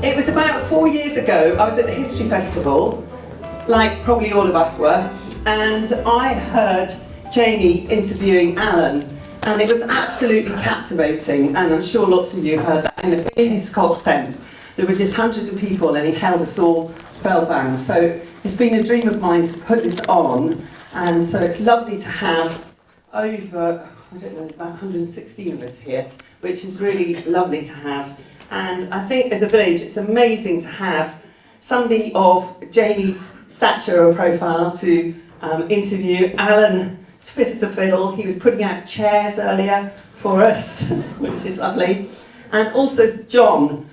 It was about 4 years ago. I was at the History Festival, like probably all of us were, and I heard Jamie interviewing Alan, and it was absolutely captivating, and I'm sure lots of you heard that in the Hiscox tent. There were just hundreds of people, and he held us all spellbound. So it's been a dream of mine to put this on, and so it's lovely to have over, I don't know, there's about 116 of us here, which is really lovely to have. And I think as a village, it's amazing to have somebody of Jamie's stature or profile to interview. Alan is fit as a fiddle. He was putting out chairs earlier for us, which is lovely. And also John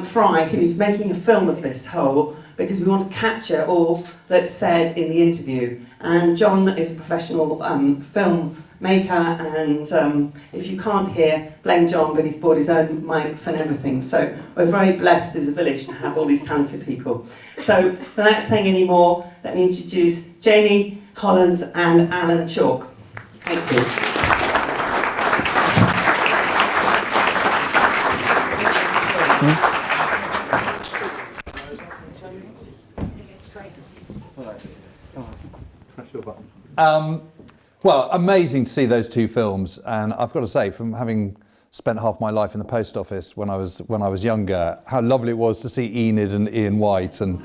Fry, who's making a film of this whole, because we want to capture all that's said in the interview. And John is a professional film maker, and if you can't hear, blame John, but he's bought his own mics and everything. So we're very blessed as a village to have all these talented people. So without saying any more, let me introduce James Holland and Alan Chalke. Thank you. Well, amazing to see those two films, and I've got to say, from having spent half my life in the post office when I was younger, how lovely it was to see Enid and Ian White and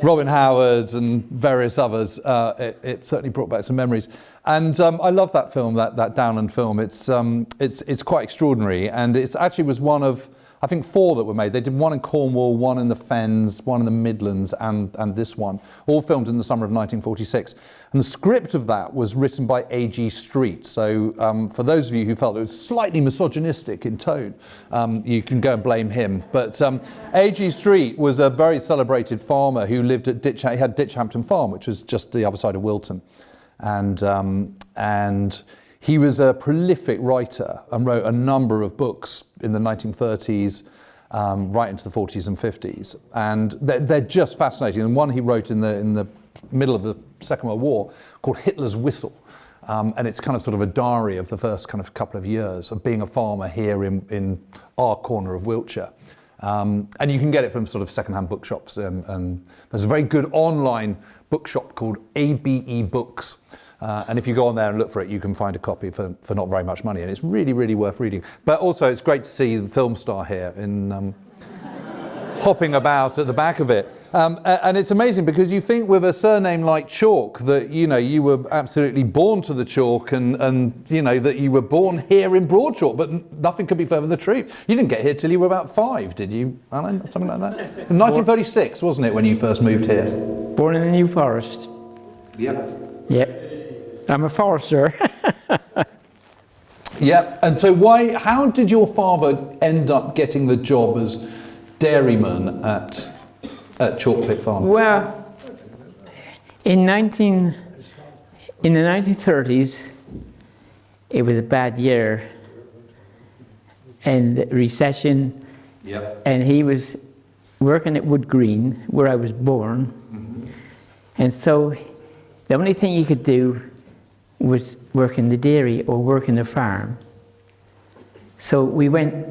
Robin Howard and various others. It certainly brought back some memories, and I love that film, that Downland film. It's quite extraordinary, and it actually was one of, I think, 4 that were made. They did one in Cornwall, one in the Fens, one in the Midlands, and this one, all filmed in the summer of 1946. And the script of that was written by A.G. Street. So for those of you who felt it was slightly misogynistic in tone, you can go and blame him. But A.G. Street was a very celebrated farmer who lived at he had Ditchhampton Farm, which was just the other side of Wilton. And he was a prolific writer and wrote a number of books in the 1930s, right into the 40s and 50s. And they're just fascinating. And one he wrote in the middle of the Second World War called Hitler's Whistle. And it's kind of sort of a diary of the first kind of couple of years of being a farmer here in our corner of Wiltshire. And you can get it from sort of second-hand bookshops. And there's a very good online bookshop called ABE Books. And if you go on there and look for it, you can find a copy for not very much money. And it's really, really worth reading. But also, it's great to see the film star here in hopping about at the back of it. And it's amazing because you think with a surname like Chalke that, you know, you were absolutely born to the chalk and you know, that you were born here in Broad Chalke, but nothing could be further from the truth. You didn't get here till you were about 5, did you, Alan? Something like that? In 1936, wasn't it, when you first moved here? Born in the New Forest. Yep. Yep. I'm a forester. Yeah, and so how did your father end up getting the job as dairyman at Chalke Pit Farm? Well, in the 1930s, it was a bad year, and recession. Yep. And he was working at Wood Green, where I was born. Mm-hmm. And so the only thing he could do was work in the dairy or work in the farm. So we went.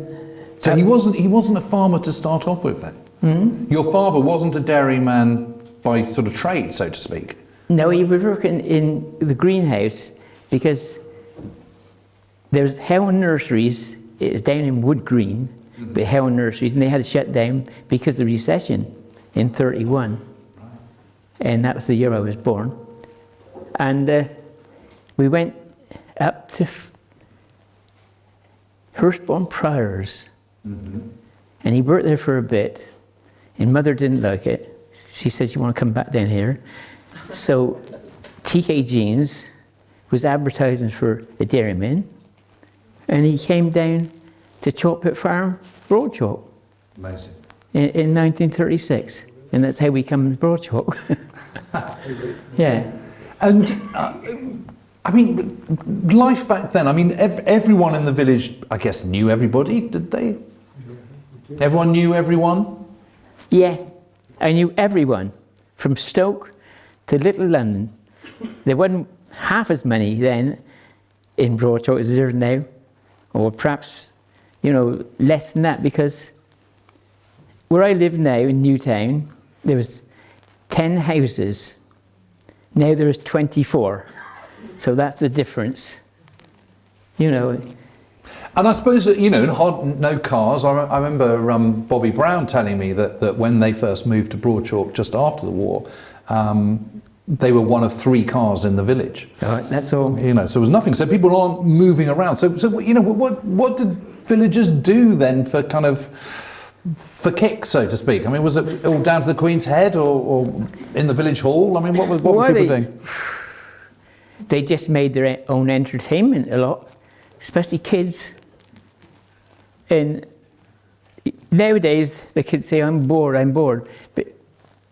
So he wasn't a farmer to start off with then? Mm-hmm. Your father wasn't a dairyman by sort of trade, so to speak? No, he was working in the greenhouse because there's Helen Nurseries. It's down in Wood Green, but Helen Nurseries, and they had to shut down because of the recession in 31. Right. And that was the year I was born. And we went up to Hurstbourne Priors, and he worked there for a bit, and Mother didn't like it. She said, "You want to come back down here?" So TK Jeans was advertising for a dairyman, and he came down to Chalke Pit Farm, Broad Chalke. Amazing. In 1936, and that's how we come to Broad Chalke. Yeah. And I mean, life back then, I mean, everyone in the village, I guess, knew everybody, did they? Everyone knew everyone? Yeah, I knew everyone, from Stoke to Little London. There wasn't half as many then in Broad Chalke as there is now, or perhaps, you know, less than that, because where I live now in Newtown, there was 10 houses. Now there is 24. So that's the difference. You know. And I suppose that, you know, no cars. I remember Bobby Brown telling me that when they first moved to Broad Chalke just after the war, they were one of 3 cars in the village. Oh, that's all. You know, so there was nothing. So people aren't moving around. So you know, what did villagers do then for kind of for kicks, so to speak? I mean, was it all down to the Queen's Head or in the village hall? I mean, what were people doing? They just made their own entertainment a lot, especially kids. And nowadays, the kids say, I'm bored. But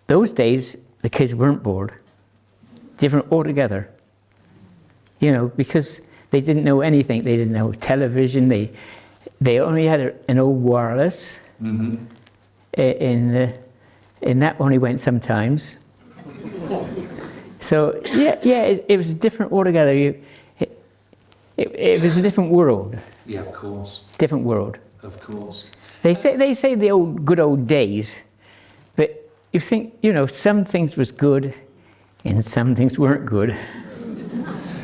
those days, the kids weren't bored. Different altogether. You know, because they didn't know anything. They didn't know television. They only had an old wireless. Mm-hmm. And that only went sometimes. So, it was different altogether. It was a different world. Yeah, of course. Different world. Of course. They say the good old days, but you think, you know, some things was good and some things weren't good.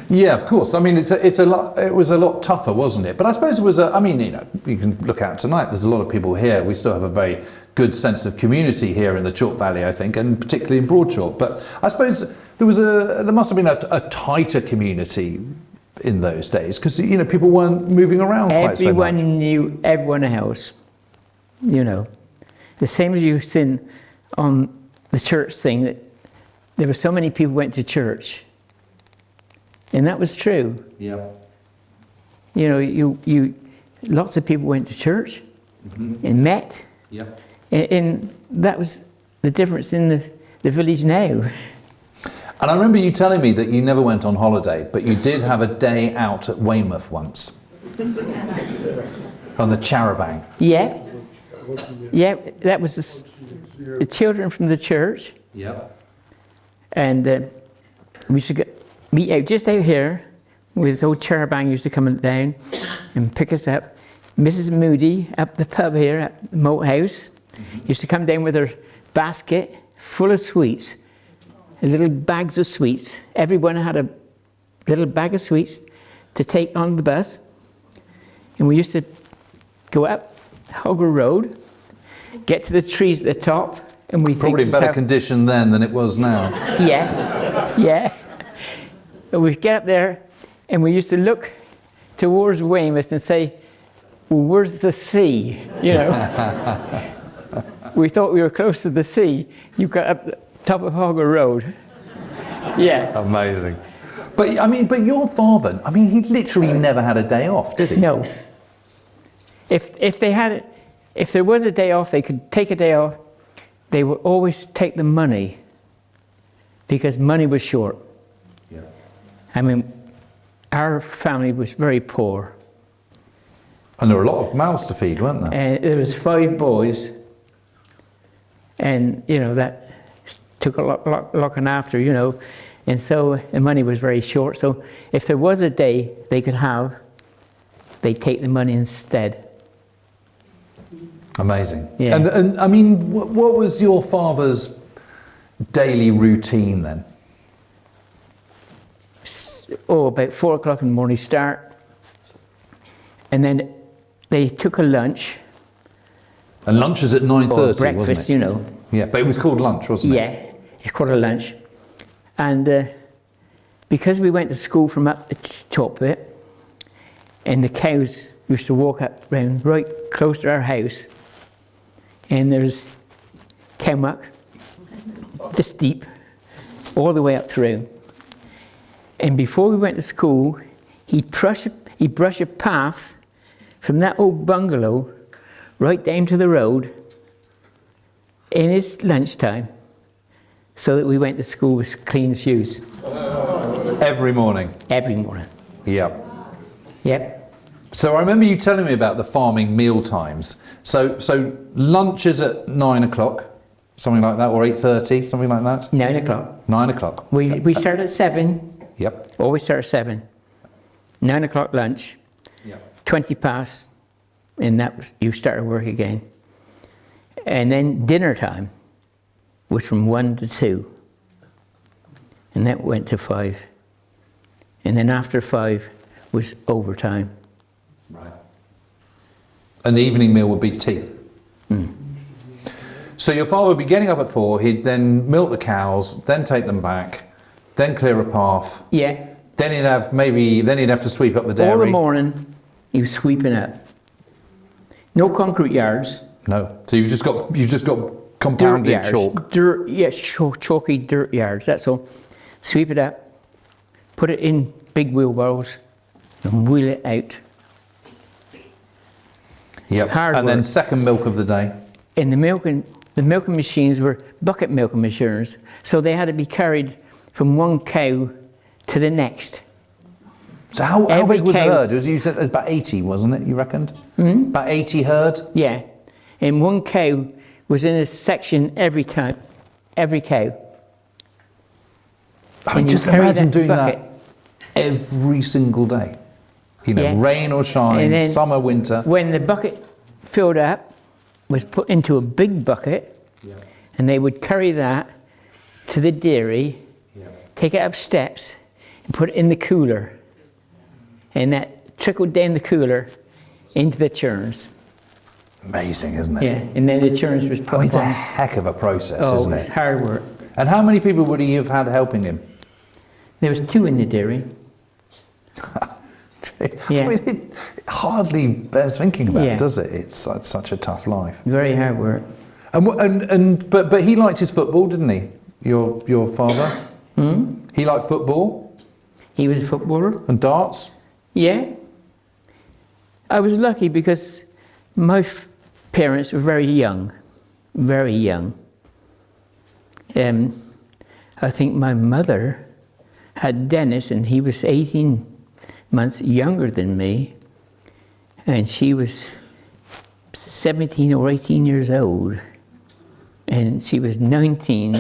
Yeah, of course. I mean, it was a lot tougher, wasn't it? But I suppose it was I mean, you know, you can look out tonight, there's a lot of people here. We still have a very good sense of community here in the Chalke Valley, I think, and particularly in Broad Chalke. But I suppose there must have been a tighter community in those days, because, you know, people weren't moving around quite so much. Everyone knew everyone else, you know. The same as you seen on the church thing, that there were so many people went to church. And that was true. Yeah. You know, lots of people went to church and met. Yeah. And that was the difference in the village now. And I remember you telling me that you never went on holiday, but you did have a day out at Weymouth once. On the Charabang. Yeah. Yeah, that was the children from the church. Yeah. And we used to meet out just out here with old Charabang used to come down and pick us up. Mrs. Moody up the pub here at the Moat House used to come down with her basket full of sweets, little bags of sweets. Everyone had a little bag of sweets to take on the bus. And we used to go up Hogger Road, get to the trees at the top, and we probably in better condition then than it was now. Yes, yeah. And we'd get up there and we used to look towards Weymouth and say, well, where's the sea? You know, we thought we were close to the sea. You got up the top of Hogger Road. Yeah. Amazing. But I mean, but your father, I mean, he literally never had a day off, did he? No. If there was a day off, they could take a day off. They would always take the money because money was short. Yeah. I mean, our family was very poor. And there were a lot of mouths to feed, weren't there? And there was 5 boys, and you know that took a lot looking after, you know, and so the money was very short. So if there was a day they could have, they'd take the money instead. Amazing. Yeah. And I mean, what was your father's daily routine then? Oh, about 4 o'clock in the morning start, and then they took a lunch. And lunch is at 9:30, or breakfast, wasn't it? you know. Yeah, but it was called lunch, wasn't it? Yeah, it's called a lunch. And because we went to school from up the top bit, and the cows used to walk up round right close to our house, and there's cow muck, this deep, all the way up through. And before we went to school, he'd brush a path from that old bungalow right down to the road in his lunchtime, so that we went to school with clean shoes. Every morning? Every morning. Yep. Yep. So I remember you telling me about the farming meal times. So lunch is at 9 o'clock, something like that, or 8:30, something like that? 9 o'clock. 9 o'clock. We start at 7. Yep. Always start at 7. 9 o'clock lunch. Yep. 20 past, and you started work again. And then dinner time was from 1 to 2. And that went to 5. And then after 5 was overtime. Right. And the evening meal would be tea. So your father would be getting up at 4, he'd then milk the cows, then take them back, then clear a path. Yeah. Then he'd have to sweep up the dairy. All the morning, he was sweeping up. No concrete yards. No. So you've just got compounded chalk. Dirt, yeah, chalky dirt yards, that's all. Sweep it up, put it in big wheelbarrows, and wheel it out. Yep. Hard and work. then second milk of the day. And the milking machines were bucket milking machines, so they had to be carried from one cow to the next. So how Every big was the cow- herd? You said it was about 80, wasn't it, you reckoned? About 80 herd? Yeah, and one cow was in a section every cow. I mean, And you just carry imagine that doing bucket. that every single day. You know, Yeah. rain or shine, And then summer, winter. When the bucket filled up, was put into a big bucket, and they would carry that to the dairy, take it up steps, and put it in the cooler. And that trickled down the cooler into the churns. Amazing, isn't it? Yeah, and then the churns was put I mean, it's a on. heck of a process, Oh, it isn't was it? hard work. And how many people would he have had helping him? There was 2 in the dairy. Yeah. I mean, it hardly bears thinking about, Yeah. does it? It's such a tough life. Very hard work. But he liked his football, didn't he? Your father? He liked football He was a footballer. and darts. Yeah. I was lucky because my parents were very young. Very young. I think my mother had Dennis, and he was 18 months younger than me, and she was 17 or 18 years old, and she was 19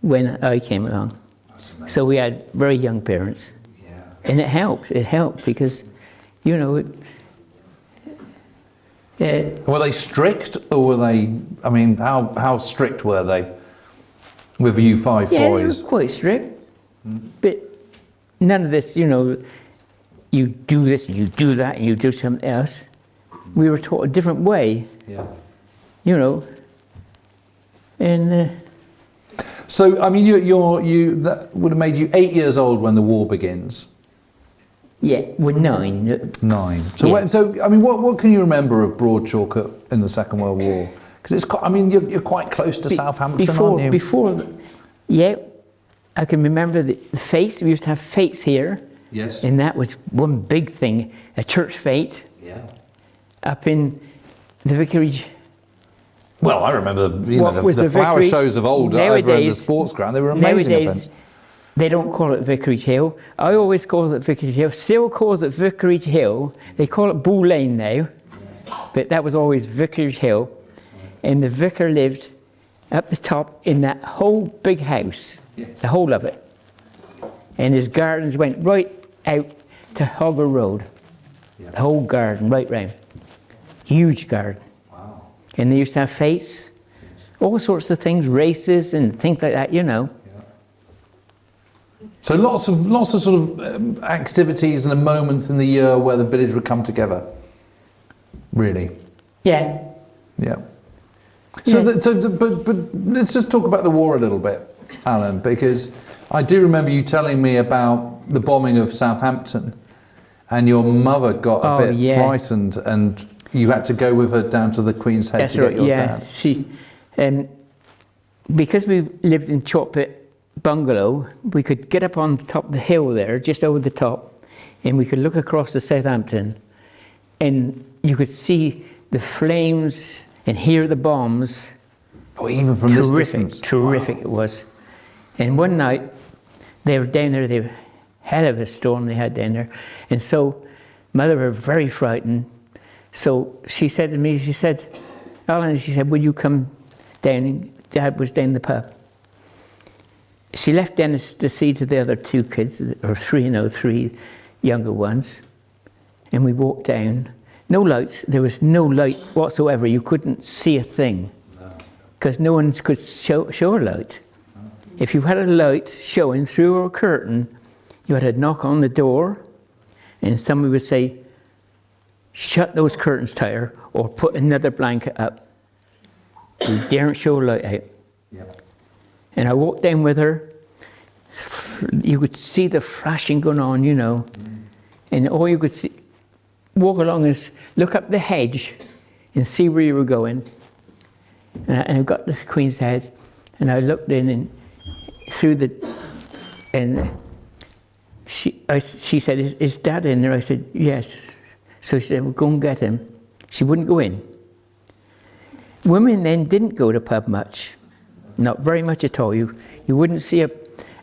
when I came along. So we had very young parents. And it helped because, you know, Were they strict, or were they? I mean, how strict were they with you 5 yeah, boys? they were quite strict, but none of this, you know, you do this and you do that and you do something else. We were taught a different way, Yeah. you know, and So I mean, that would have made you 8 years old when the war begins. yeah, we're 9. 9. So, Yeah. I mean, what can you remember of Broad Chalke in the Second World War? Because it's quite, I mean, you're quite close to Southampton, aren't you? Yeah, I can remember the fetes. We used to have fetes here. Yes. And that was one big thing, a church fete Yeah. up in the vicarage. Well, I remember What was the the flower vicarage? shows of old over in the Nowadays- sports ground. They were amazing Nowadays, events. they don't call it Vicarage Hill. I always call it Vicarage Hill. Still calls it Vicarage Hill. They call it Bull Lane now, but that was always Vicarage Hill. And the vicar lived up the top in that whole big house, the whole of it. And his gardens went right out to Hogger Road. The whole garden, right round. Huge garden. Wow. And they used to have fetes, all sorts of things, races and things like that, you know. So lots of sort of activities and moments in the year where the village would come together. Really. Yeah. Yeah. So, Yeah. but let's just talk about the war a little bit, Alan, because I do remember you telling me about the bombing of Southampton, and your mother got a bit frightened, and you had to go with her down to the Queen's Head That's to right, get your yeah. dad. Because we lived in Chalk bungalow, we could get up on the top of the hill there, just over the top, and we could look across to Southampton, and you could see the flames and hear the bombs. Oh, even from this distance. Terrific it was. And one night, they were down there, they were hell of a storm they had down there, and so Mother was very frightened. So she said to me, she said, Alan, she said, will you come down? Dad was down the pub. She left Dennis to see to the other 2 kids, or 3 younger ones, and we walked down. No lights, there was no light whatsoever, you couldn't see a thing. because no one could show a light. If you had a light showing through a curtain, you had to knock on the door, and somebody would say, shut those curtains tighter, or put another blanket up. You daren't show a light out. Yep. And I walked down with her. You could see the flashing going on, you know. And all you could see, walk along is look up the hedge and see where you were going. And I got the Queen's Head, and I looked in and through the, and she said, is Dad in there? I said, yes. So she said, well, go and get him. She wouldn't go in. Women then didn't go to pub much, not very much at all. You wouldn't see a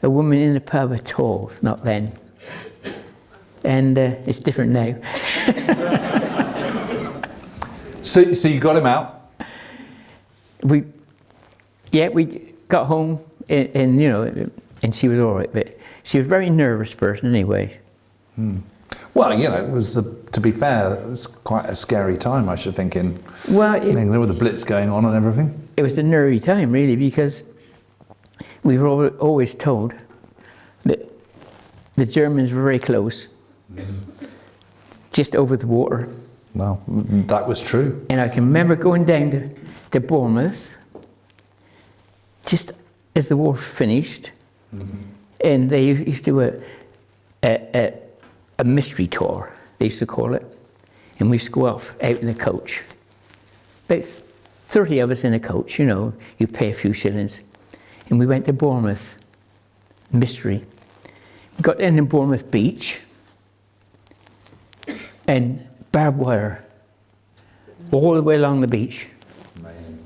woman in a pub at all, not then. And it's different now. So you got him out? We got home, and you know, and she was all right, but she was a very nervous person anyway. Well, you know, it was, to be fair, it was quite a scary time, I should think, Well, there were the Blitz going on and everything. it was a nervy time, really, because we were always told that the Germans were very close, just over the water. Well, that was true. And I can remember going down to Bournemouth, just as the war finished, and they used to do a mystery tour, they used to call it, and we used to go off out in a coach. About 30 of us in a coach, you know, you pay a few shillings. And we went to Bournemouth, mystery. We got in Bournemouth Beach, and barbed wire, all the way along the beach.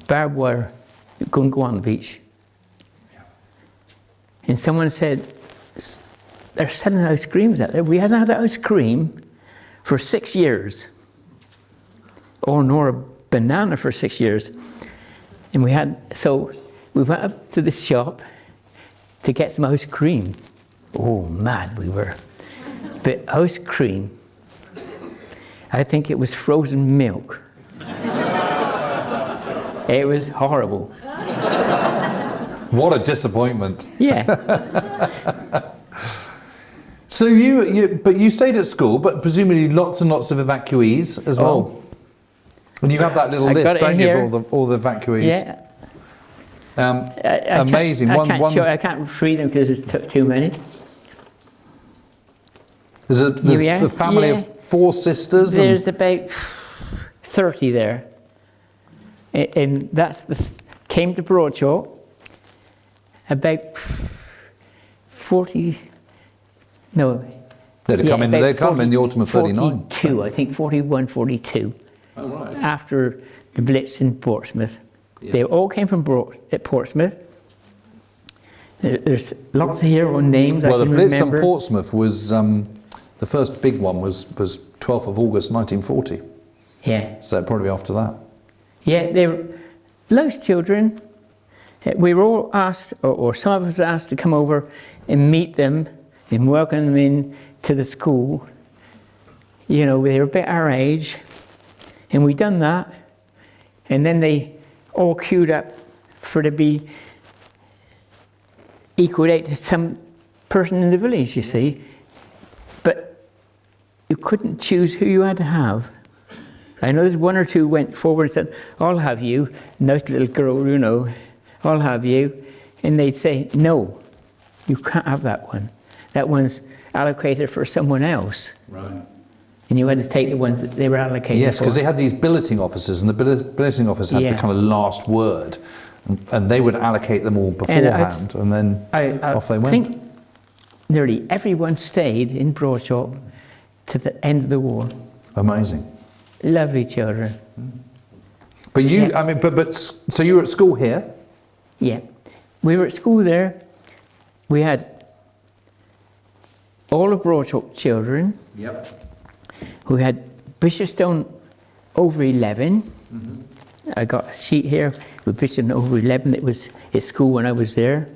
Barbed wire, you couldn't go on the beach. And someone said, they're selling ice creams out there. We hadn't had ice cream for 6 years. Or nor a banana for 6 years. And so we went up to the shop to get some ice cream. Oh, mad we were. But ice cream, I think it was frozen milk. It was horrible. What a disappointment. Yeah. So but you stayed at school, but presumably lots and lots of evacuees as well. Oh. And you have that little I got list, it don't in you, here. of all the evacuees? Yeah. Amazing. I can't read them because it's too many. There's the family of 4 sisters. There's about 30 there. And that's came to Broad Chalke. About 40, no. They'd come in the autumn of 39. 42, I think 41, 42. Oh, right. After the Blitz in Portsmouth. Yeah. They all came from Portsmouth. There's lots of hero names I can remember. Well, the Blitz in Portsmouth was, the first big one was 12th of August 1940. Yeah. So probably after that. Yeah, they were loads of children. We were all asked, or some of us were asked to come over and meet them and welcome them in to the school. You know, they were about our age. And we done that. And then they all queued up to be equal out to some person in the village, you see. But you couldn't choose who you had to have. I know there's 1 or 2 went forward and said, I'll have you. Nice little girl, you know, I'll have you. And they'd say, no, you can't have that one. That one's allocated for someone else. Right. And you had to take the ones that they were allocated Yes, for. because they had these billeting officers, and the billeting officers had the kind of last word, and they would allocate them all beforehand, and then off they went. I think nearly everyone stayed in Broad Chalke to the end of the war. Amazing. Lovely children. But you, I mean, so you were at school here? Yeah. We were at school there. We had all of Broad Chalke children. Yep. We had Bishopstone over 11. I got a sheet here with Bishopstone over 11. It was at school when I was there.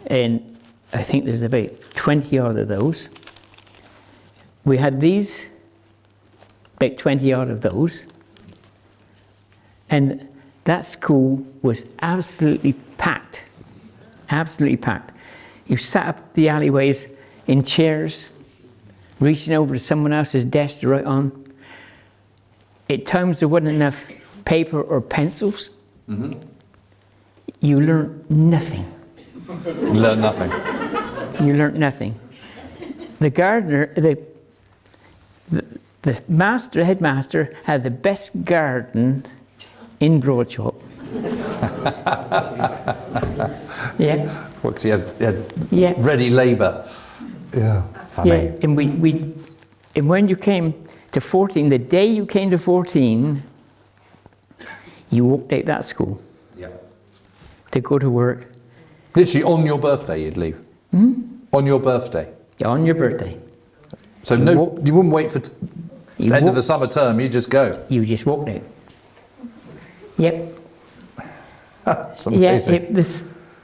And I think there's about 20 odd of those. We had these, about 20 odd of those. And that school was absolutely packed. Absolutely packed. You sat up the alleyways in chairs, reaching over to someone else's desk to write on. At times there wasn't enough paper or pencils. Mm-hmm. You learned nothing. You learned nothing. You learned nothing. The gardener, the headmaster had the best garden in Broad Chalke. Yeah. Well, 'cause he had ready labour. Yeah. Funny. Yeah, and and when you came to 14, the day you came to 14, you walked out that school. Yeah. To go to work. Literally on your birthday you'd leave? On your birthday? On your birthday. So you wouldn't wait for the end of the summer term, you just go? You just walked out. Yep. That's amazing. Yeah,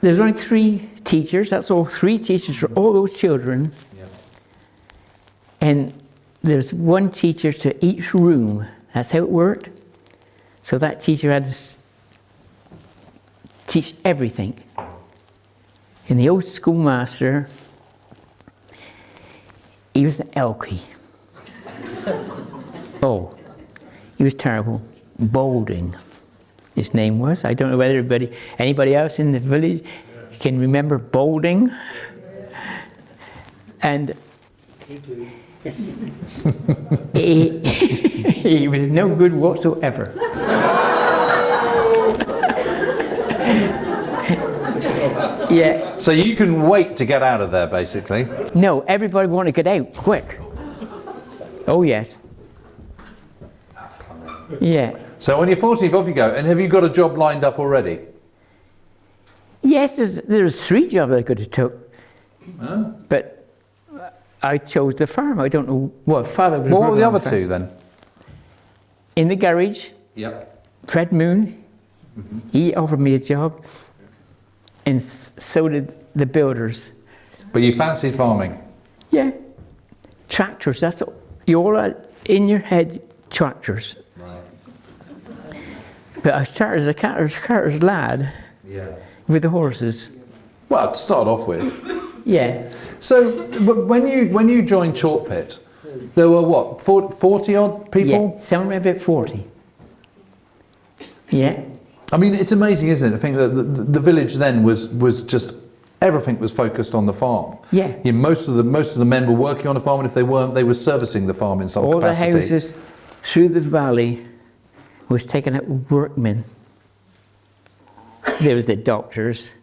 there's only 3 teachers, that's all, 3 teachers for all those children. Yeah. And there's 1 teacher to each room. That's how it worked. So that teacher had to teach everything. And the old schoolmaster, he was an elky. Oh, he was terrible. Boulding, his name was. I don't know whether anybody else in the village can remember Boulding. And he was no good whatsoever. Yeah. So you can wait to get out of there, basically? No, everybody wanted to get out quick. Oh yes. Yeah. So when you're 14, off you go. And have you got a job lined up already? Yes, there's 3 jobs I could have took. Huh? But I chose the farm. I don't know what father was. What were the other 2 then? In the garage. Yep. Fred Moon. Mm-hmm. He offered me a job. And so did the builders. But you fancied farming? Yeah. Tractors, that's all. You all had in your head, tractors. Right. But I started as a carter's lad. Yeah. With the horses. Well, to start off with. Yeah. So when you joined Chalke Pit, there were what, 40 odd people? Yeah, somewhere about 40. Yeah. I mean, it's amazing, isn't it? I think that the village then was just, everything was focused on the farm. Yeah. Most of the men were working on the farm, and if they weren't, they were servicing the farm in some capacity. All the houses through the valley was taken up with workmen. There was the doctors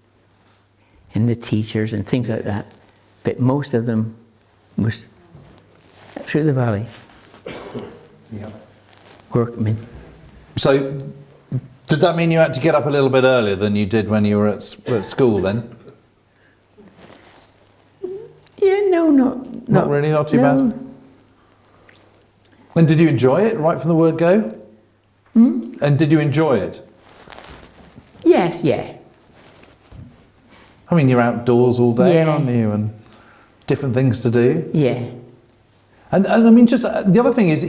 and the teachers and things like that, but most of them was through the valley. Yeah. Workmen. So, did that mean you had to get up a little bit earlier than you did when you were at school then? Yeah, no, not really, not too bad. And did you enjoy it right from the word go? And did you enjoy it? Yes, yeah. I mean, you're outdoors all day, aren't you? And different things to do. Yeah. And I mean, just the other thing is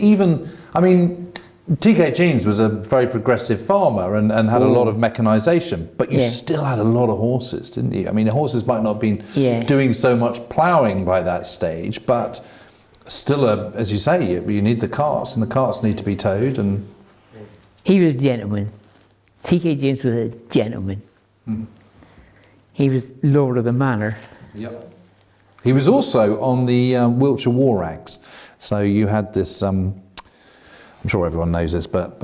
TK Jeans was a very progressive farmer and had a lot of mechanisation, but you still had a lot of horses, didn't you? I mean, the horses might not have been doing so much ploughing by that stage, but still, as you say, you need the carts, and the carts need to be towed. And he was a gentleman. TK James was a gentleman. He was Lord of the Manor. Yep. He was also on the Wiltshire War Rags. So you had this. I'm sure everyone knows this, but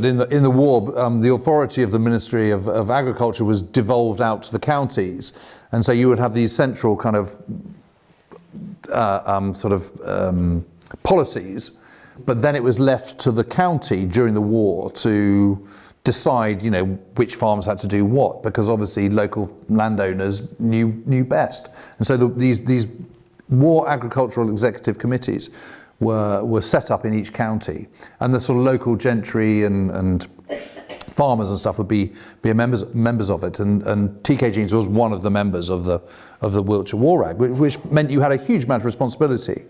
in the war, the authority of the Ministry of Agriculture was devolved out to the counties, and so you would have these central kind of policies, but then it was left to the county during the war to decide, which farms had to do what, because obviously local landowners knew best, and so these war agricultural executive committees were set up in each county, and the sort of local gentry and farmers and stuff would be members of it, and TK Jeans was one of the members of the Wiltshire War Rag, which meant you had a huge amount of responsibility.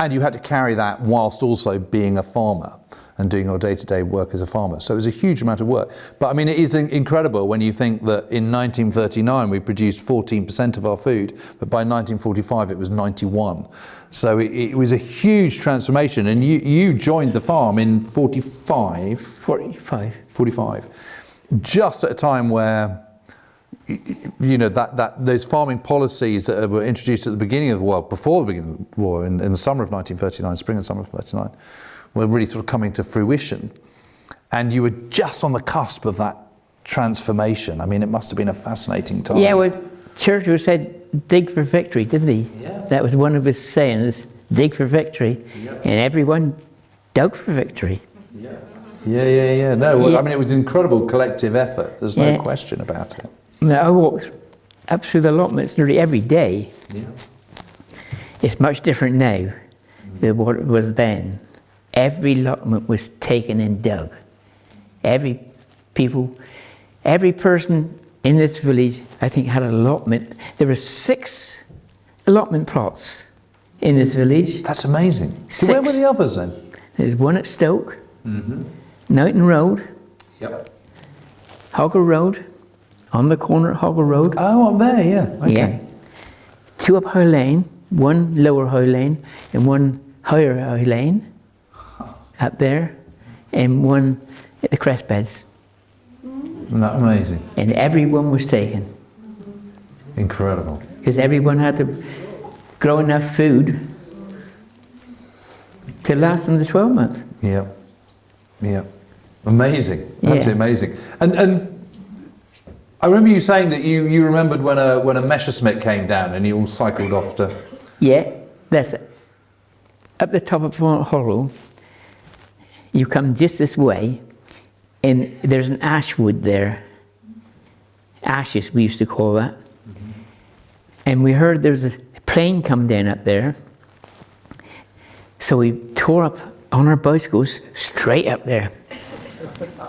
And you had to carry that whilst also being a farmer and doing your day-to-day work as a farmer. So it was a huge amount of work. But I mean, it is incredible when you think that in 1939 we produced 14% of our food, but by 1945 it was 91. So it was a huge transformation. And you joined the farm in 45? 45. Just at a time where, you know, those farming policies that were introduced at the beginning of the war, before the beginning of the war, in the summer of 1939, spring and summer of 39, were really sort of coming to fruition. And you were just on the cusp of that transformation. I mean, it must have been a fascinating time. Yeah, well, Churchill said, dig for victory, didn't he? Yeah. That was one of his sayings, dig for victory. Yeah. And everyone dug for victory. Yeah. No, well, I mean, it was an incredible collective effort. There's no question about it. I walked up through the allotments nearly every day. Yeah. It's much different now than what it was then. Every allotment was taken and dug. Every person in this village, I think, had an allotment. There were 6 allotment plots in this village. That's amazing. 6. So where were the others then? There's one at Stoke, Nowton Road, Hogger Road, on the corner of Hogger Road. Oh, up there, yeah. Okay. Yeah. 2 up Howe Lane, 1 lower Howe Lane, and 1 higher Howe Lane, up there, and 1 at the crest beds. Isn't that amazing? And everyone was taken. Incredible. Because everyone had to grow enough food to last them the 12 months. Yeah. Amazing. Absolutely amazing. And I remember you saying that you remembered when a Messerschmitt came down and you all cycled off to... Yeah, that's it. Up the top of Fort Hollow, you come just this way, and there's an ash wood there. Ashes, we used to call that. And we heard there was a plane come down up there. So we tore up on our bicycles straight up there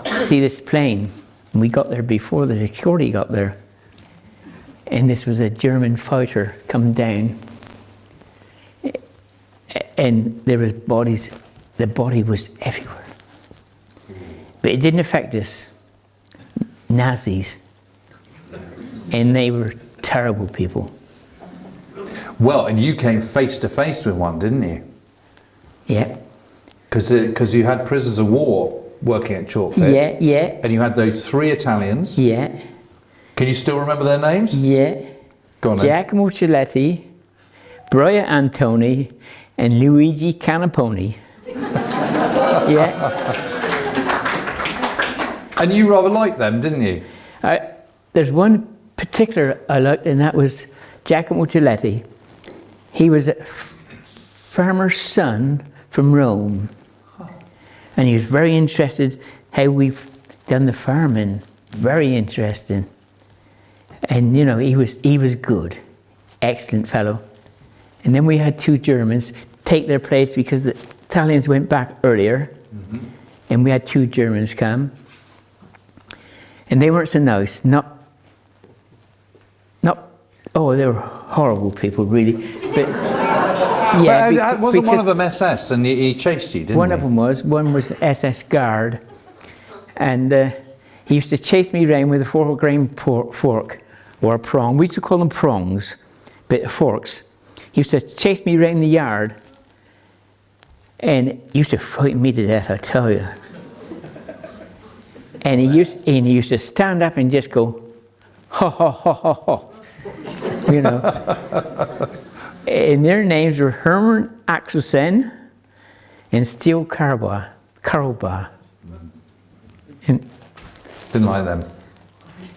to see this plane. And we got there before the security got there. And this was a German fighter coming down. And there was bodies, the body was everywhere. But it didn't affect us. Nazis. And they were terrible people. Well, and you came face to face with one, didn't you? Yeah. Because you had prisoners of war working at Chalke. Yeah. And you had those 3 Italians. Yeah. Can you still remember their names? Yeah. Go on then. Giacomo Ciletti, Brian Antoni, and Luigi Canaponi. Yeah. And you rather liked them, didn't you? There's one particular I liked, and that was Giacomo Ciletti. He was a farmer's son from Rome. And he was very interested how we've done the farming. Very interesting. And you know, he was good. Excellent fellow. And then we had 2 Germans take their place because the Italians went back earlier. And we had 2 Germans come. And they weren't so nice. Oh, they were horrible people, really. But yeah, but wasn't one of them SS and he chased you, didn't he? One of them was. One was SS guard. And he used to chase me around with a 4-grain fork or a prong. We used to call them prongs, but forks. He used to chase me around the yard. And he used to frighten me to death, I tell you. And he used to stand up and just go, ha ha ha ha ha. You know. And their names were Hermann Axelsen and Steel Karlba. And didn't like them.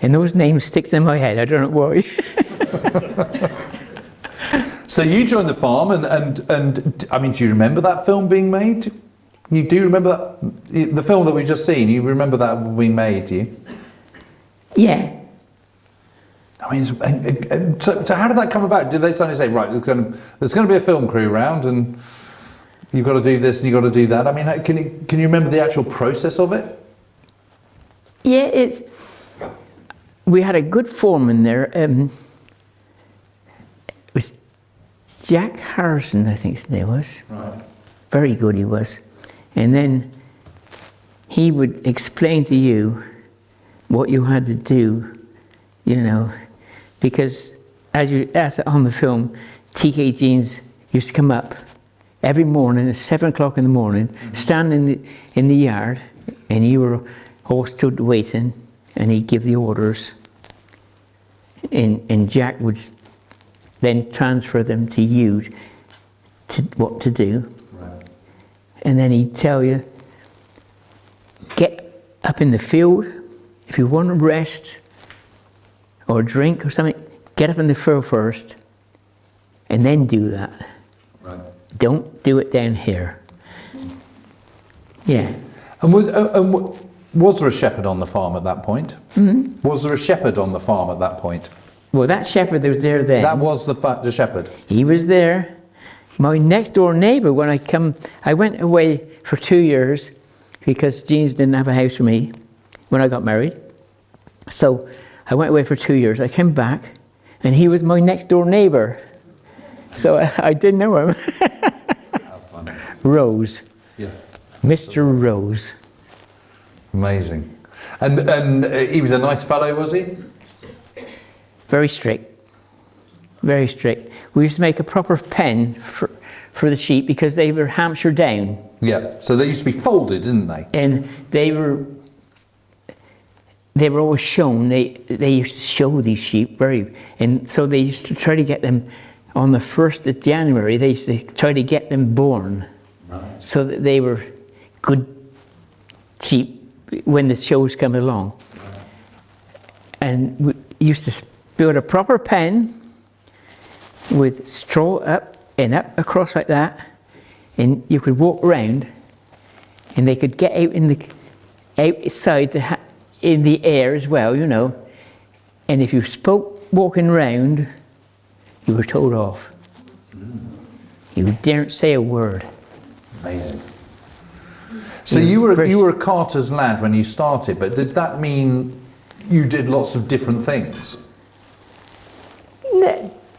And those names sticks in my head, I don't know why. So you joined the farm and I mean, do you remember that film being made? You do remember that, the film that we've just seen, you remember that being made, do you? Yeah. I mean, so how did that come about? Did they suddenly say, right, there's going to be a film crew around and you've got to do this and you've got to do that? I mean, can you remember the actual process of it? Yeah, we had a good foreman there. It was Jack Harrison, I think his name was. Right. Very good he was. And then he would explain to you what you had to do, you know, because as on the film, T.K. Jeans used to come up every morning at 7 o'clock in the morning, stand in the yard, and you were all stood waiting, and he'd give the orders, and Jack would then transfer them to you to what to do. Right. And then he'd tell you, get up in the field, if you want to rest or drink or something, get up in the field first and then do that. Right. Don't do it down here. Yeah. And was there a shepherd on the farm at that point? Mm-hmm. Was there a shepherd on the farm at that point? Well, that shepherd that was there then. That was the shepherd. He was there. My next door neighbour, when I went away for 2 years because Jeans didn't have a house for me when I got married. So I went away for 2 years. I came back and he was my next door neighbour. So I didn't know him. How funny. Rose. Yeah. Mr. Rose. Amazing. And he was a nice fellow, was he? Very strict. Very strict. We used to make a proper pen for the sheep because they were Hampshire down. Yeah. So they used to be folded, didn't they? And they were always shown. They used to show these sheep and so they used to try to get them on the 1st of January. They used to try to get them born, Right. so that they were good sheep when the shows come along. Right. And we used to build a proper pen with straw up and up across like that, and you could walk around, and they could get out outside in the air as well, you know. And if you spoke walking round, you were told off. You daren't say a word. Amazing. So you were a carter's lad when you started, but did that mean you did lots of different things?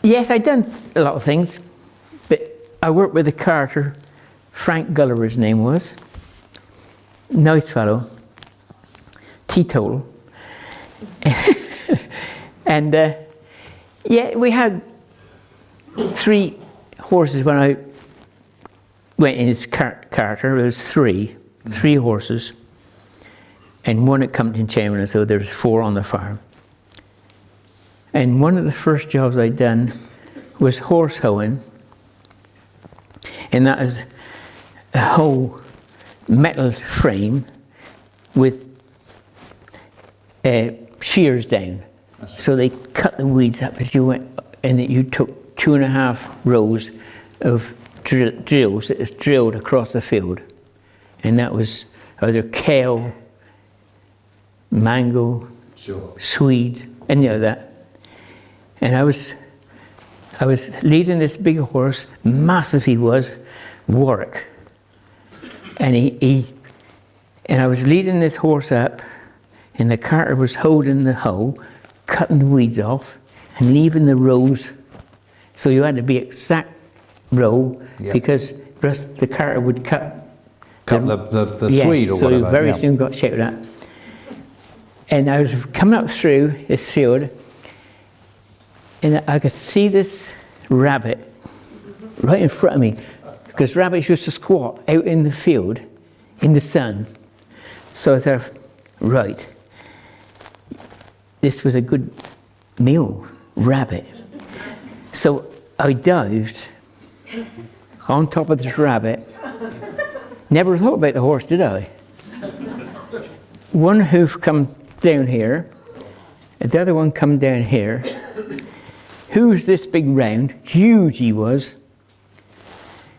Yes, I'd done a lot of things, but I worked with a carter, Frank Gulliver his name was. Nice fellow, teetotal. And yeah, we had 3 horses when I went in his carter. There was 3 horses, and 1 at Compton Chamberlain, so there was 4 on the farm. And one of the first jobs I'd done was horse hoeing, and that is a whole metal frame with shears down. So they cut the weeds up as you went, and you took 2.5 rows of drills that was drilled across the field, and that was either kale, mango, Sure. Swede, any of that. And I was leading this big horse, massive he was, Warwick, and and I was leading this horse up, and the carter was holding the hoe, cutting the weeds off, and leaving the rows. So you had to be exact row, Yep. because the carter would cut the yeah, Swede or so whatever. you very yeah. soon got shouted at. And I was coming up through this field, and I could see this rabbit right in front of me, because rabbits used to squat out in the field in the sun. So I thought, right, this was a good meal, rabbit. So I dived on top of this rabbit. Never thought about the horse, did I? One hoof come down here, and the other one come down here. Who's this big round? Huge he was.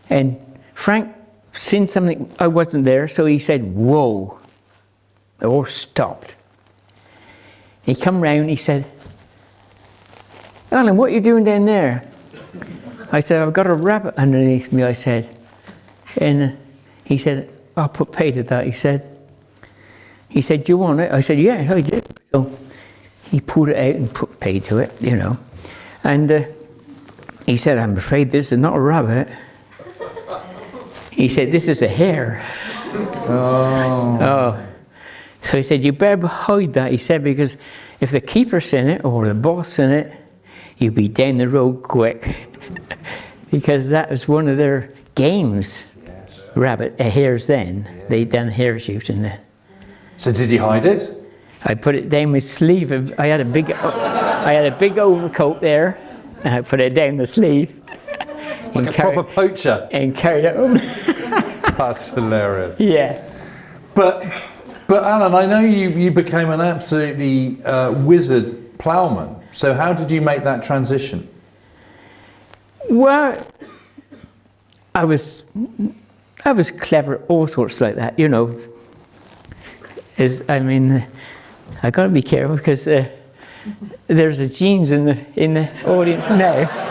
And Frank seen something, I wasn't there, so he said, whoa. The horse stopped. He come round, he said, Alan, what are you doing down there? I said, I've got a rabbit underneath me, I said. And he said, I'll put pay to that, he said. He said, do you want it? I said, yeah, I do. So he pulled it out and put pay to it, you know. And He said, I'm afraid this is not a rabbit. He said, this is a hare. Oh. So he said, you better hide that. He said, because if the keeper's seen it or the boss seen it, you'll be down the road quick. Because that was one of their games. Yes. Hares then. Yeah. They'd done hare shooting then. So did you hide it? I put it down my sleeve. I had a big overcoat there, and I put it down the sleeve. Like a proper poacher. And carried it home. That's hilarious. Yeah. But Alan, I know you became an absolutely wizard ploughman. So how did you make that transition? Well, I was clever, all sorts like that, you know. I got to be careful because there's a James in the audience now.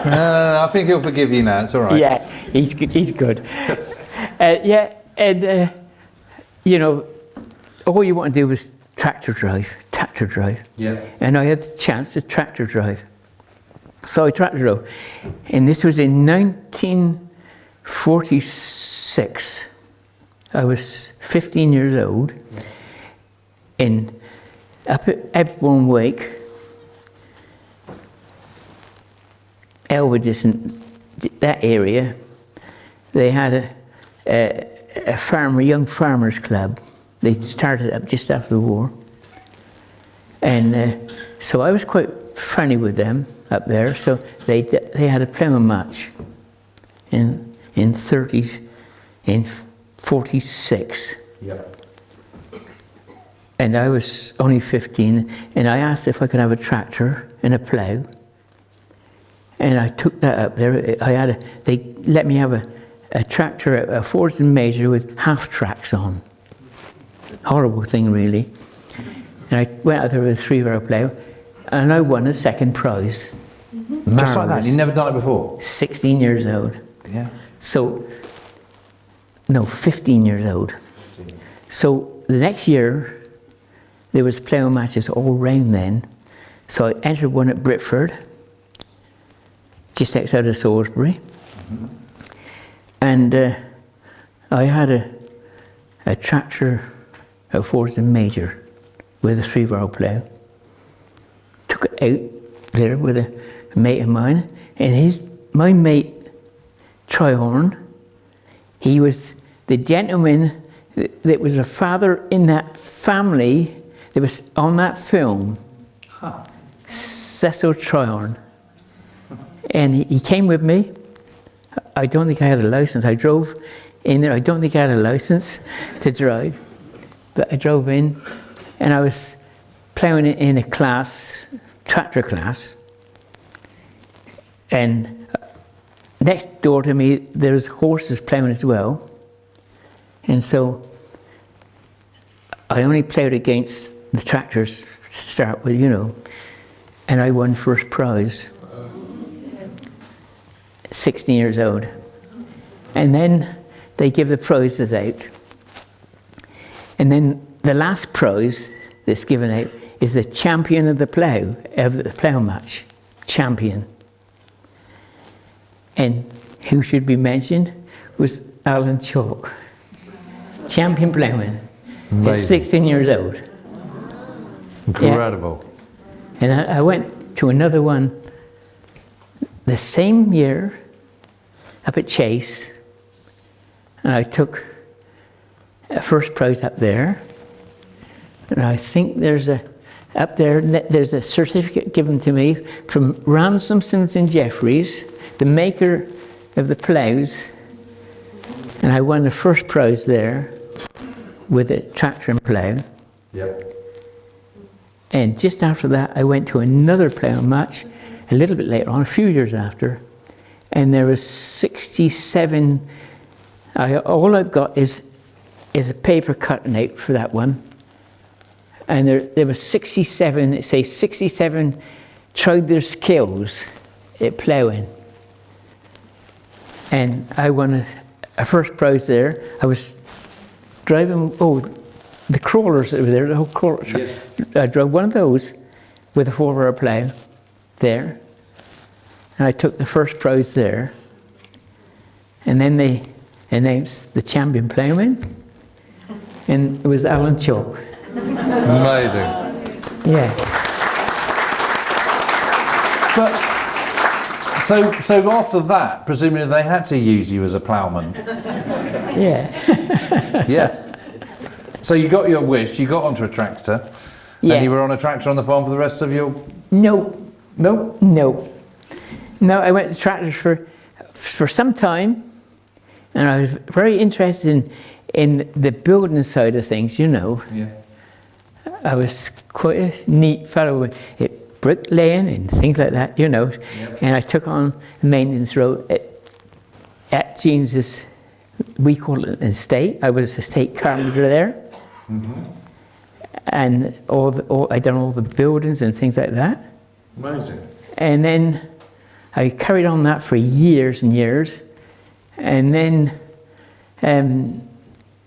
No, I think he'll forgive you now. It's all right. Yeah, he's good. You know, all you want to do is tractor drive. Yeah. And I had the chance to tractor drive. So I tractor drove. And this was in 1946. I was 15 years old. And up at Ebbourne Wake, Elvedison, that area, they had a young farmers club. They started up just after the war. And so I was quite friendly with them up there. So they had a ploughing match in 46. Yep. And I was only 15, and I asked if I could have a tractor and a plough. And I took that up there. They let me have a tractor, a Ford and Major with half tracks on. Horrible thing, really. And I went out there with a 3-barrel plough, and I won a second prize. Just like that? You'd never done it before? 16 years old. Yeah. So, no, 15 years old. So the next year, there was plough matches all round then. So I entered one at Britford, just outside of Salisbury. Mm-hmm. And I had a tractor, a Ford and Major, with a 3-barrel plough. Took it out there with a mate of mine, and my mate, Trihorn, he was the gentleman that was a father in that family that was on that film, Cecil Trihorn. And he came with me. I don't think I had a license. I drove in there. I don't think I had a license to drive, but I drove in, and I was ploughing in a class, tractor class, and next door to me there was horses ploughing as well, and so I only ploughed against the tractors to start with, you know, and I won first prize. 16 years old. And then they give the prizes out. And then the last prize that's given out is the champion of the plough match. Champion. And who should be mentioned was Alan Chalke. Champion ploughman. At 16 years old. Incredible. Yeah. And I went to another one the same year up at Chase, and I took a first prize up there. And I think there's a certificate given to me from Ransomsons and Jeffries, the maker of the ploughs, and I won the first prize there with a tractor and plough. Yep. And just after that, I went to another plough match a little bit later on, a few years after, and there was 67. All I've got is a paper cutting out for that one, and there was 67. It says 67 tried their skills at ploughing, and I won a first prize there. I was driving the crawlers that were there, the whole crawler. Yes. I drove one of those with a 4-wheel plough there. and I took the first prize there. And then they announced the champion ploughman, and it was Alan Chalke. Amazing. Yeah. But so after that, presumably they had to use you as a ploughman. Yeah. Yeah. So you got your wish. You got onto a tractor, Yeah. and you were on a tractor on the farm for the rest of your. No. No. No. No, I went to tractors for some time, and I was very interested in the building side of things, you know. Yeah. I was quite a neat fellow with bricklaying and things like that, you know. Yep. And I took on the maintenance role at James's, we call it an estate. I was estate carpenter there. Mm-hmm. And I done all the buildings and things like that. Amazing. And then I carried on that for years and years. And then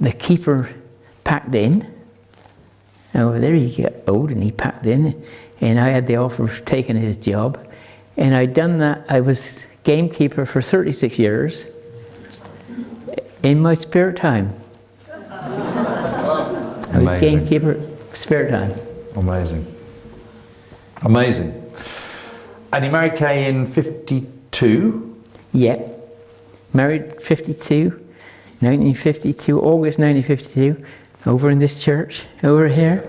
the keeper packed in. And over there he got old and he packed in. And I had the offer of taking his job. And I'd done that. I was gamekeeper for 36 years in my spare time. I was gamekeeper spare time. Amazing. Amazing. And you married Kay in 52? Yeah. Married 1952, August 1952, over in this church, over here.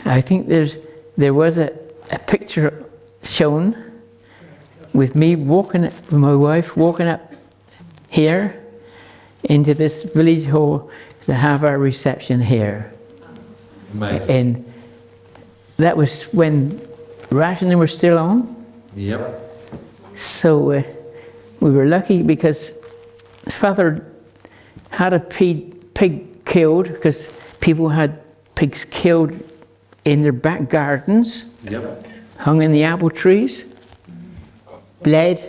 I think there was a picture shown with me with my wife walking up here into this village hall to have our reception here. Amazing. And that was when rationing was still on. Yep. So we were lucky because Father had a pig killed, because people had pigs killed in their back gardens. Yep. Hung in the apple trees, bled,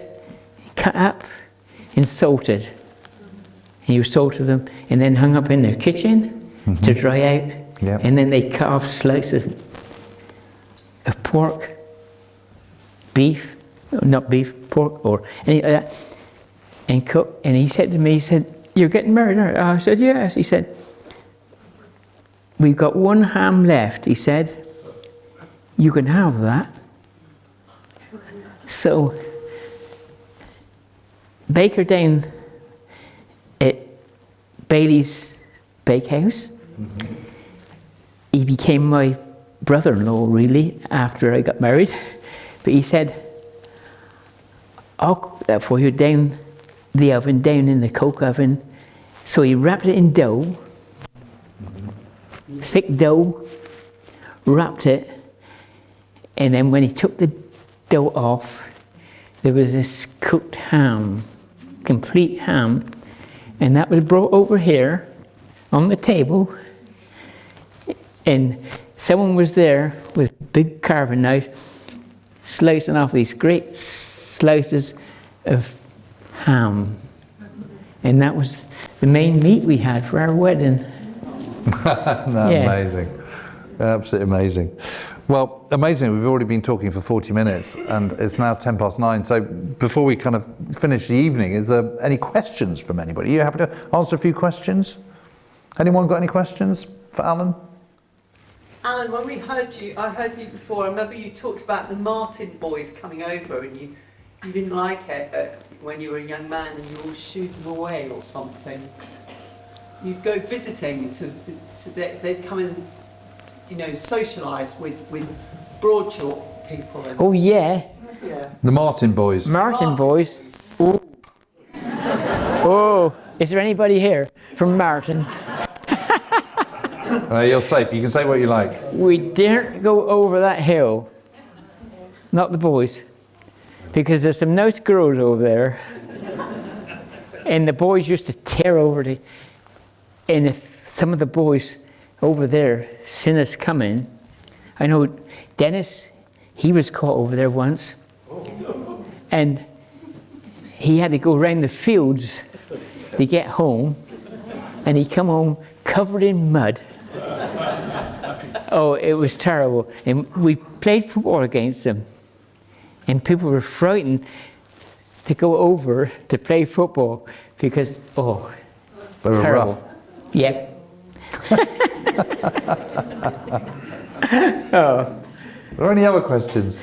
cut up, and salted. He salted them and then hung up in their kitchen to dry out. Yep. And then they cut off slices of pork, beef, not beef, pork, or anything like that, and cook. And he said to me, he said, "You're getting married, aren't you?" I said, "Yes." He said, "We've got one ham left." He said, "You can have that." So, Baker down at Bailey's Bakehouse, he became my brother-in-law really after I got married. But he said, "I'll cook that for you down the oven, down in the coke oven." So he wrapped it in dough, thick dough, wrapped it, and then when he took the dough off, there was this cooked ham, complete ham, and that was brought over here on the table, and someone was there with a big carving knife slicing off these great slices of ham, and that was the main meat we had for our wedding. Amazing. Absolutely amazing. Well, amazing. We've already been talking for 40 minutes and it's now 9:10. So before we kind of finish the evening, is there any questions from anybody? Are you happy to answer a few questions? Anyone got any questions for Alan? Alan, when I heard you before, I remember you talked about the Martin boys coming over and you didn't like it when you were a young man and you all shoot them away or something. You'd go visiting they'd come and, socialise with Broad Chalke people. And, Oh yeah, The Martin boys. Martin boys. Oh. Oh, is there anybody here from Martin? You're safe. You can say what you like. We daren't go over that hill, not the boys, because there's some nice girls over there, and the boys used to tear over and if some of the boys over there seen us coming, I know Dennis, he was caught over there once, and he had to go around the fields to get home, and he come home covered in mud. Oh, it was terrible. And we played football against them, and people were frightened to go over to play football because, oh, They were terrible. rough. Yep. Are there any other questions?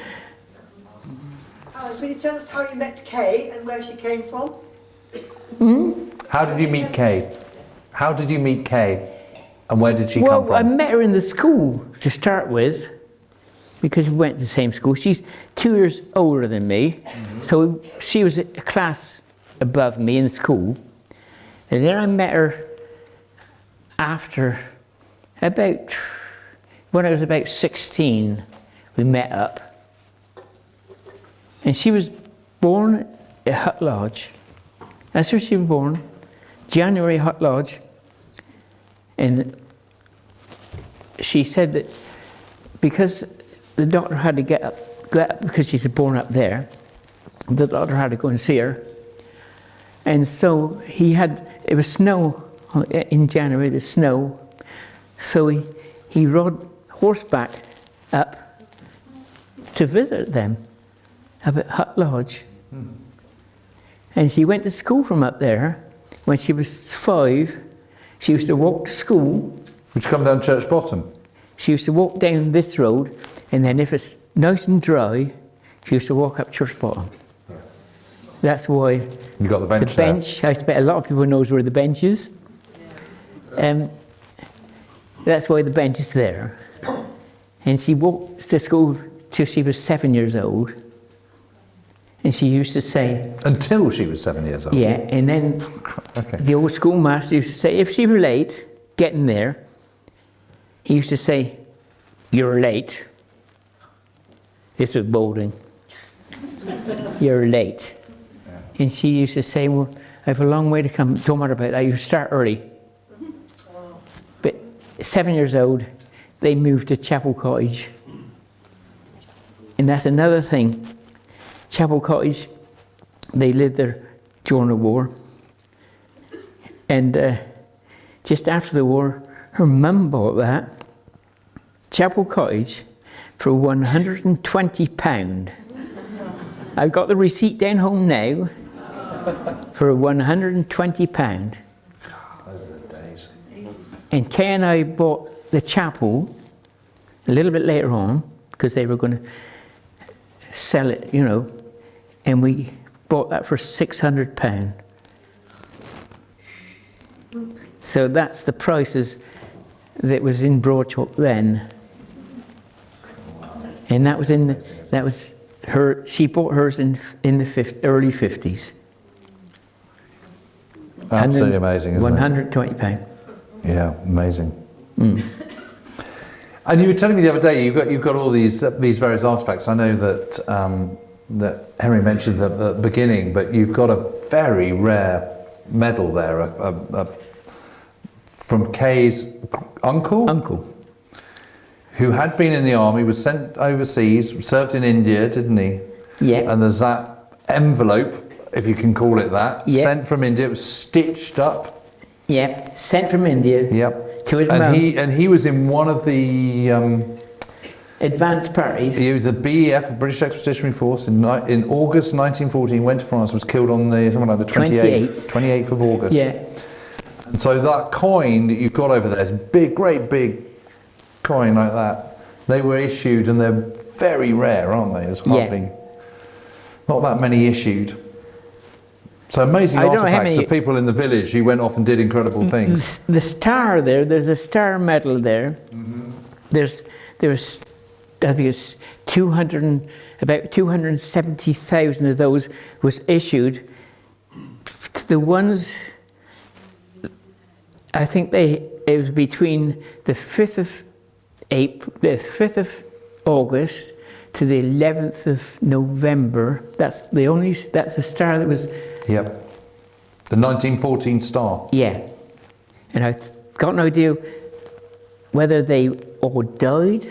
Will you tell us how you met Kay and where she came from? How did you meet Kay? How did you meet Kay? And where did she come Well, I from? met her in the school to start with because we went to the same school. She's 2 years older than me, so she was a class above me in school. And then I met her after when I was about 16, we met up. And she was born at Hut Lodge. That's where she was born, January, Hut Lodge. And she said that because the doctor had to get up because she was born up there, the doctor had to go and see her. And so it was snow in January, the snow. So he rode horseback up to visit them up at Hut Lodge. And she went to school from up there. When she was 5, she used to walk to school. Would you come down Church Bottom? She used to walk down this road, and then if it's nice and dry, she used to walk up Church Bottom. That's why You got the bench the there. bench, I expect a lot of people knows where the bench is. That's why the bench is there. And she walked to school till she was 7 years old. And she used to say, Until she was 7 years old? yeah, and then Okay. the old schoolmaster used to say, if she were late getting there, he used to say, you're late. This was Boulding. You're late. And she used to say, well, I have a long way to come. Don't matter about that, you start early. But 7 years old, they moved to Chapel Cottage. And that's another thing. Chapel Cottage, they lived there during the war. And just after the war, her mum bought that, Chapel Cottage, for £120. I've got the receipt down home now for £120. Those are the days. And Kay and I bought the chapel a little bit later on because they were going to sell it, you know, and we bought that for £600. So that's the prices that was in Broad Chalke then. And that was her, she bought hers in the early 50s. Absolutely amazing, isn't it? £120. Yeah, amazing. And you were telling me the other day you've got all these various artifacts. I know that that Henry mentioned at the beginning, but you've got a very rare medal there, from Kay's uncle, who had been in the army, was sent overseas, served in India, didn't he? Yeah. And there's that envelope, if you can call it that, Yeah. sent from India. It was stitched up. Yep, sent from India. Yep. To his mum. And he was in one of the Advanced parties. he was a BEF, British Expeditionary Force, in August 1914. Went to France, was killed on something like the 28th of August. Yeah. And so that coin that you've got over there is big, great big coin like that. They were issued, and they're very rare, aren't they? There's hardly not that many issued. So amazing I don't know how artifacts many- of people in the village who went off and did incredible things. The star there's a star medal there. There's I think it's about 270,000 of those was issued. The ones, I think it was between the 5th of August to the 11th of November. That's a star that was. Yep. The 1914 star. Yeah. And I've got no idea whether they all died,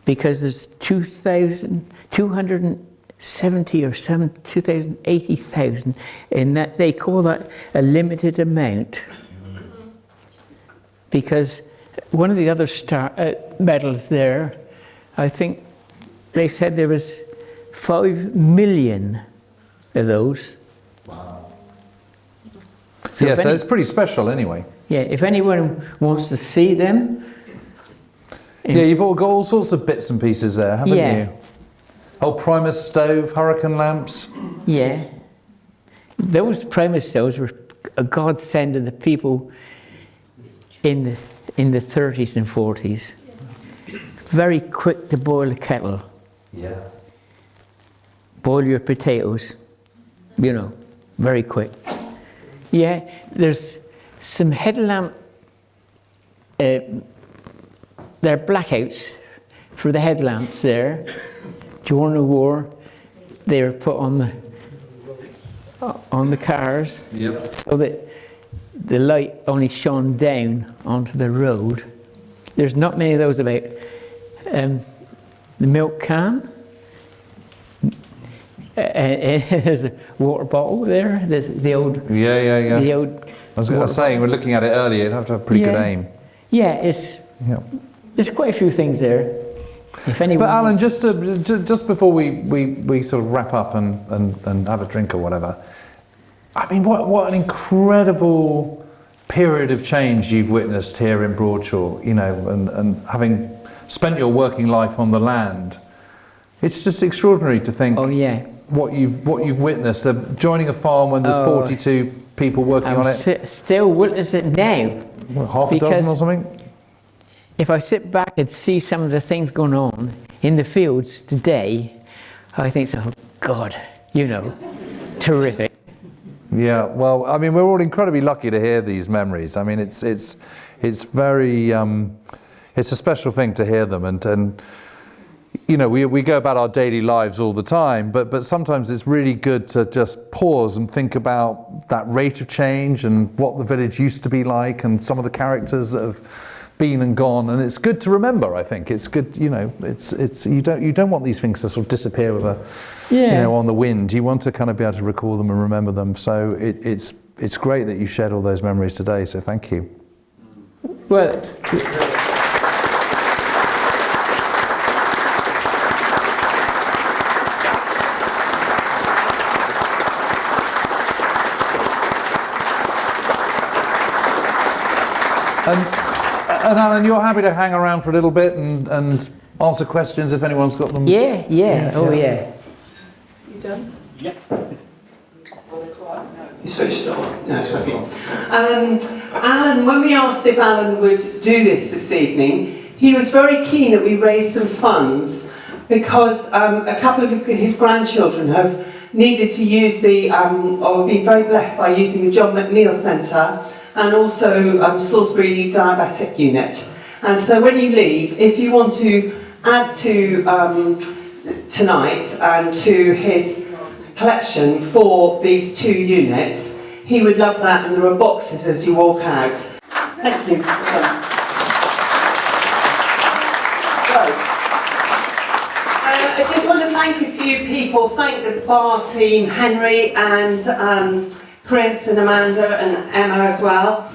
because there's 270 or 280,000, and that they call that a limited amount. Because one of the other medals there, I think they said there was 5 million of those. So Yeah, if so any- it's pretty special anyway. yeah, if anyone wants to see them, Yeah, you've all got all sorts of bits and pieces there, haven't Yeah. you? Old Primus stove, hurricane lamps. yeah, those Primus stoves were a godsend to the people in the 30s and 40s. Very quick to boil a kettle, Yeah. boil your potatoes, you know, very quick. Yeah, there's some headlamp, they're blackouts for the headlamps there. During the war, they were put on the cars, Yep. so that the light only shone down onto the road. There's not many of those about. The milk can. There's a water bottle there. There's the old. Yeah. The old. I was saying, we're looking at it earlier, you'd have to have pretty good aim. Yeah, it's. Yeah. There's quite a few things there. If anyone. But Alan, wants- just before we sort of wrap up and have a drink or whatever, I mean, what an incredible period of change you've witnessed here in Broad Chalke, you know, and having spent your working life on the land, it's just extraordinary to think Oh yeah. what you've witnessed. Joining a farm when there's 42 people working on it, Still witness it now. what, half a because- dozen or something. If I sit back and see some of the things going on in the fields today, I think, oh God, you know, terrific. Yeah, well, I mean, we're all incredibly lucky to hear these memories. I mean, it's very, it's a special thing to hear them, and you know, we go about our daily lives all the time, but sometimes it's really good to just pause and think about that rate of change and what the village used to be like, and some of the characters that have been and gone, and it's good to remember. I think it's good, you know, it's you don't want these things to sort of disappear with you know, on the wind. You want to kind of be able to recall them and remember them. So it's great that you shared all those memories today. So thank you. Well, And Alan, you're happy to hang around for a little bit and answer questions if anyone's got them. yeah. Oh yeah. You done? Yep. He's very still. No, it's working. Alan, when we asked if Alan would do this evening, he was very keen that we raise some funds because a couple of his grandchildren have needed to use or been very blessed by using the John McNeill Centre and also Salisbury Diabetic Unit. And so when you leave, if you want to add to tonight and to his collection for these 2 units, he would love that, and there are boxes as you walk out. Thank you. I just want to thank a few people. Thank the bar team, Henry and Chris and Amanda and Emma as well.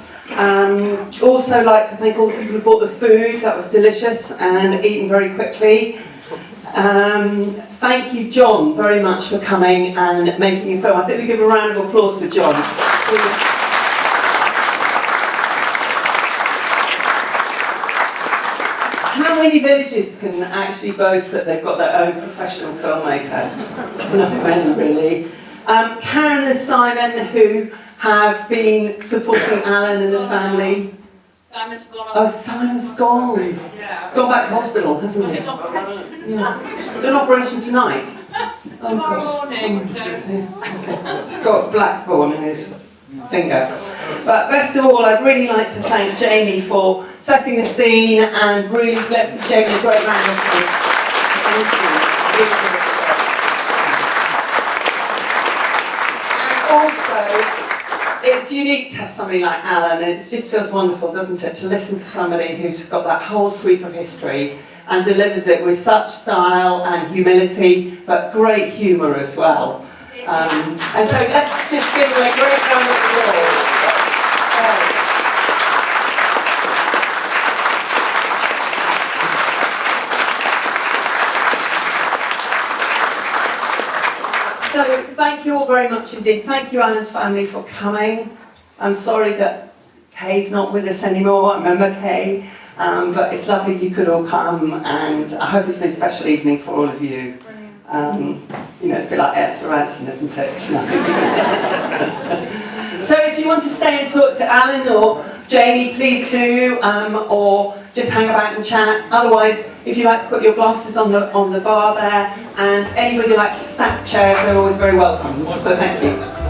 Also like to thank all the people who bought the food. That was delicious and eaten very quickly. Thank you, John, very much for coming and making a film. I think we give a round of applause for John. How many villages can actually boast that they've got their own professional filmmaker? Not many, really. Karen and Simon, who have been supporting Alan and the family. Simon's gone. Oh, Simon's gone. Yeah. He's gone back to hospital, hasn't he? Yeah. He's got an operation tonight. Tomorrow gosh. morning. So. Okay. He's got blackthorn in his finger. But best of all, I'd really like to thank Jamie for setting the scene, and really let's give Jamie a great round of applause. Thank you. And also, it's unique to have somebody like Alan, and it just feels wonderful, doesn't it, to listen to somebody who's got that whole sweep of history and delivers it with such style and humility, but great humour as well. And so let's just give him a great round of applause. So thank you all very much indeed. Thank you, Alan's family, for coming. I'm sorry that Kay's not with us anymore. I remember Kay. But it's lovely you could all come, and I hope it's been a special evening for all of you. You know, it's a bit like Esther Ranson, isn't it? So if you want to stay and talk to Alan or Jamie, please do, or just hang about and chat. Otherwise, if you like to put your glasses on the bar there, and anybody likes to stack chairs, they're always very welcome. So thank you.